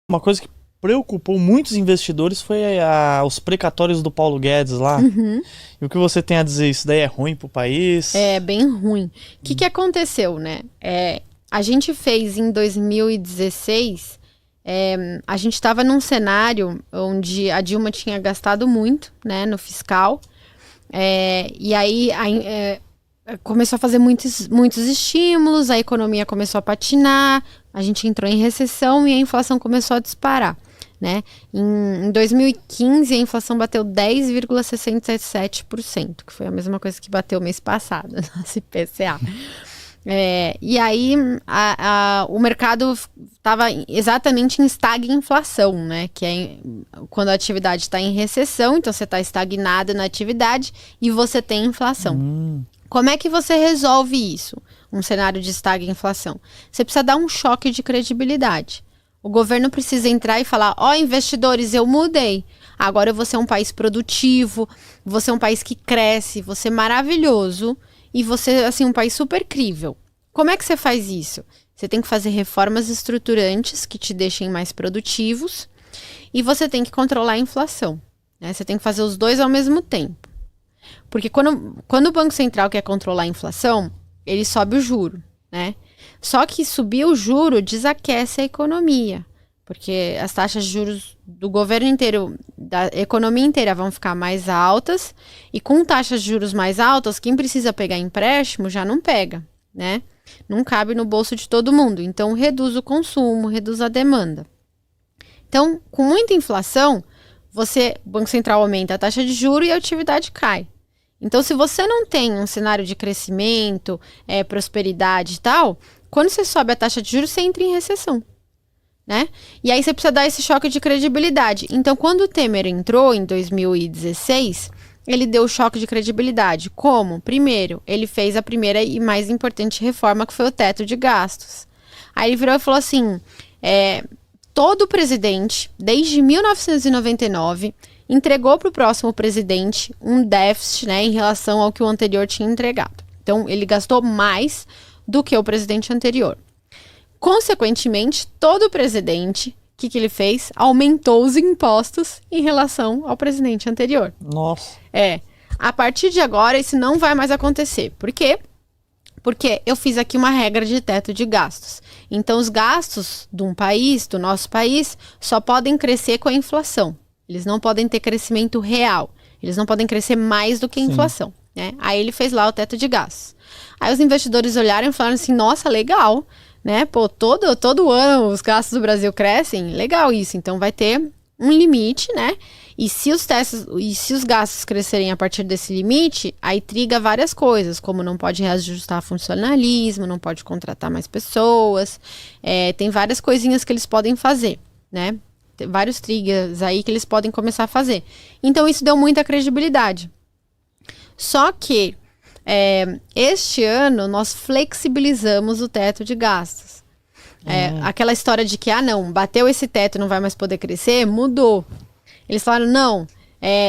Uma coisa que preocupou muitos investidores foi os precatórios do Paulo Guedes lá. E o que você tem a dizer? Isso daí é ruim pro país? É bem ruim. O que aconteceu, né? A gente fez em 2016, a gente estava num cenário onde a Dilma tinha gastado muito, né, no fiscal. E aí começou a fazer muitos estímulos, a economia começou a patinar, a gente entrou em recessão e a inflação começou a disparar, né? Em 2015, a inflação bateu 10,67%, que foi a mesma coisa que bateu mês passado, nosso IPCA. E aí o mercado estava exatamente em estagflação, né? Que é quando a atividade está em recessão, então você está estagnado na atividade e você tem inflação. Como é que você resolve isso? Um cenário de estagflação. Você precisa dar um choque de credibilidade. O governo precisa entrar e falar: ó, investidores, eu mudei. Agora eu vou ser um país produtivo, vou ser um país que cresce, vou ser maravilhoso e você, assim, um país super crível. Como é que você faz isso? Você tem que fazer reformas estruturantes que te deixem mais produtivos e você tem que controlar a inflação, né? Você tem que fazer os dois ao mesmo tempo. Porque quando o Banco Central quer controlar a inflação, ele sobe o juro, né? Só que subir o juro desaquece a economia, porque as taxas de juros do governo inteiro, da economia inteira, vão ficar mais altas, e com taxas de juros mais altas, quem precisa pegar empréstimo já não pega, né? Não cabe no bolso de todo mundo, então reduz o consumo, reduz a demanda. Então, com muita inflação, o Banco Central aumenta a taxa de juros e a atividade cai. Então, se você não tem um cenário de crescimento, prosperidade e tal, quando você sobe a taxa de juros, você entra em recessão, né? E aí você precisa dar esse choque de credibilidade. Então, quando o Temer entrou em 2016, ele deu o choque de credibilidade. Como? Primeiro, ele fez a primeira e mais importante reforma, que foi o teto de gastos. Aí ele virou e falou assim, todo presidente, desde 1999... entregou para o próximo presidente um déficit, né, em relação ao que o anterior tinha entregado. Então, ele gastou mais do que o presidente anterior. Consequentemente, todo presidente, o que ele fez? Aumentou os impostos em relação ao presidente anterior. Nossa. A partir de agora, isso não vai mais acontecer. Por quê? Porque eu fiz aqui uma regra de teto de gastos. Então, os gastos de um país, do nosso país, só podem crescer com a inflação. Eles não podem ter crescimento real. Eles não podem crescer mais do que a inflação, né? Aí ele fez lá o teto de gastos. Aí os investidores olharam e falaram assim, nossa, legal, né? Pô, todo ano os gastos do Brasil crescem, legal isso. Então vai ter um limite, né? E se os gastos crescerem a partir desse limite, aí triga várias coisas, como não pode reajustar funcionalismo, não pode contratar mais pessoas, tem várias coisinhas que eles podem fazer, né? Vários triggers aí que eles podem começar a fazer. Então isso deu muita credibilidade. Só que este ano nós flexibilizamos o teto de gastos. Aquela história de que, não, bateu esse teto, não vai mais poder crescer, mudou. Eles falaram, não,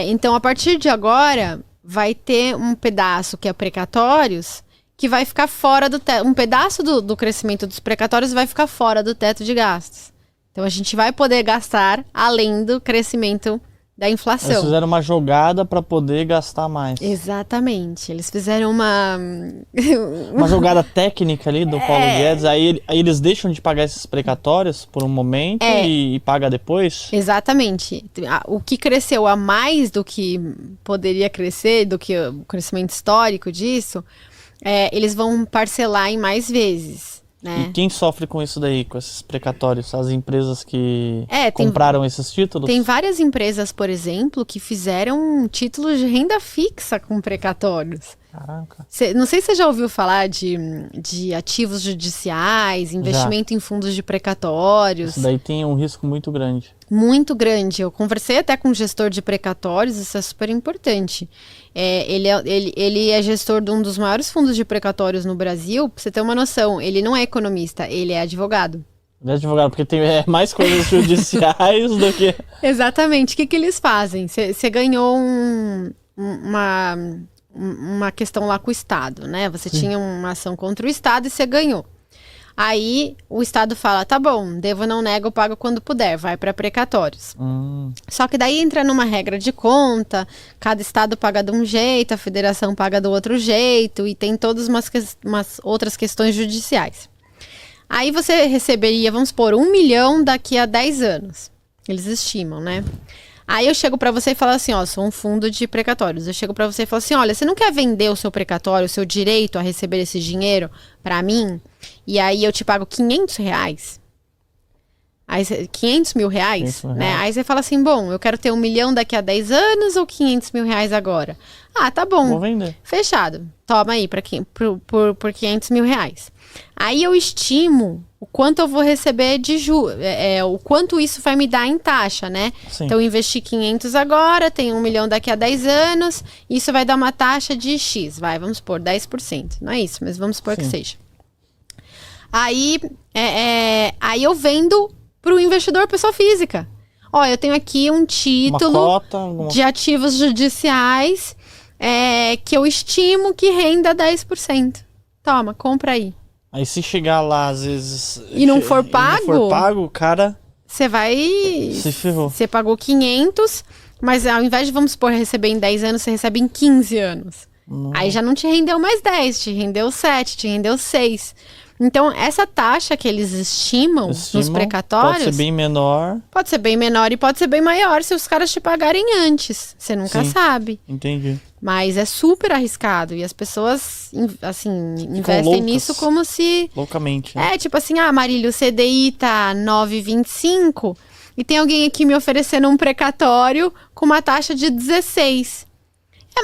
então a partir de agora vai ter um pedaço que é precatórios, que vai ficar fora do teto. Um pedaço do crescimento dos precatórios vai ficar fora do teto de gastos. Então, a gente vai poder gastar além do crescimento da inflação. Eles fizeram uma jogada para poder gastar mais. Exatamente. Eles fizeram uma jogada técnica ali do Paulo Guedes. Aí eles deixam de pagar esses precatórios por um momento e paga depois? Exatamente. O que cresceu a mais do que poderia crescer, do que o crescimento histórico disso, eles vão parcelar em mais vezes. Né? E quem sofre com isso daí, com esses precatórios? As empresas que compraram esses títulos? Tem várias empresas, por exemplo, que fizeram títulos de renda fixa com precatórios. Caraca. Não sei se você já ouviu falar de ativos judiciais, investimento em fundos de precatórios. Isso daí tem um risco muito grande. Muito grande. Eu conversei até com um gestor de precatórios, isso é super importante. Ele é gestor de um dos maiores fundos de precatórios no Brasil. Pra você ter uma noção, ele não é economista, ele é advogado. Ele é advogado, porque tem mais coisas judiciais do que... Exatamente. O que eles fazem? Você ganhou uma questão lá com o Estado, né? Você tinha uma ação contra o Estado e você ganhou. Aí o Estado fala, tá bom, devo, não nego, pago quando puder, vai para precatórios. Só que daí entra numa regra de conta, cada estado paga de um jeito, a federação paga do outro jeito, e tem todas umas outras questões judiciais. Aí você receberia, vamos supor, 1 milhão daqui a 10 anos. Eles estimam, né? Aí eu chego pra você e falo assim, ó, sou um fundo de precatórios. Eu chego pra você e falo assim, olha, você não quer vender o seu precatório, o seu direito a receber esse dinheiro pra mim? E aí eu te pago R$500? Aí, R$500 mil, né? Aí você fala assim, bom, eu quero ter 1 milhão daqui a 10 anos ou R$500 mil agora? Ah, tá bom. Vou vender. Fechado. Toma aí por R$500 mil. Aí eu estimo o quanto eu vou receber de juros, o quanto isso vai me dar em taxa, né? Sim. Então eu investi 500 agora, tenho 1 milhão daqui a 10 anos, isso vai dar uma taxa de X, vamos supor, 10%. Não é isso, mas vamos supor que seja. Aí eu vendo para o investidor pessoa física. Ó, eu tenho aqui um título de ativos judiciais que eu estimo que renda 10%. Toma, compra aí. Aí se chegar lá, às vezes... E não for pago, o cara... Você vai... Se ferrou. Você pagou 500, mas ao invés de, vamos supor, receber em 10 anos, você recebe em 15 anos. Aí já não te rendeu mais 10, te rendeu 7, te rendeu 6. Então, essa taxa que eles estimam nos precatórios... Pode ser bem menor. Pode ser bem menor e pode ser bem maior se os caras te pagarem antes. Você nunca sabe. Entendi. Mas é super arriscado. E as pessoas, assim, investem loucas, nisso como se... Loucamente. Né? Tipo assim, Marília, o CDI tá 9,25 e tem alguém aqui me oferecendo um precatório com uma taxa de 16.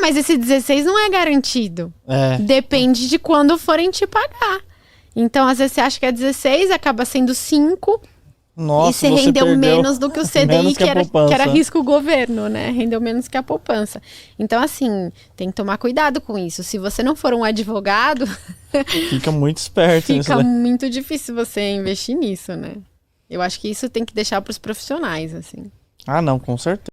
Mas esse 16 não é garantido. Depende de quando forem te pagar. Então, às vezes você acha que é 16, acaba sendo 5. Nossa, e você rendeu menos do que o CDI, que era risco governo, né? Rendeu menos que a poupança. Então, assim, tem que tomar cuidado com isso. Se você não for um advogado... Fica muito esperto. Fica muito difícil você investir nisso, né? Eu acho que isso tem que deixar para os profissionais, assim. Ah, não, com certeza.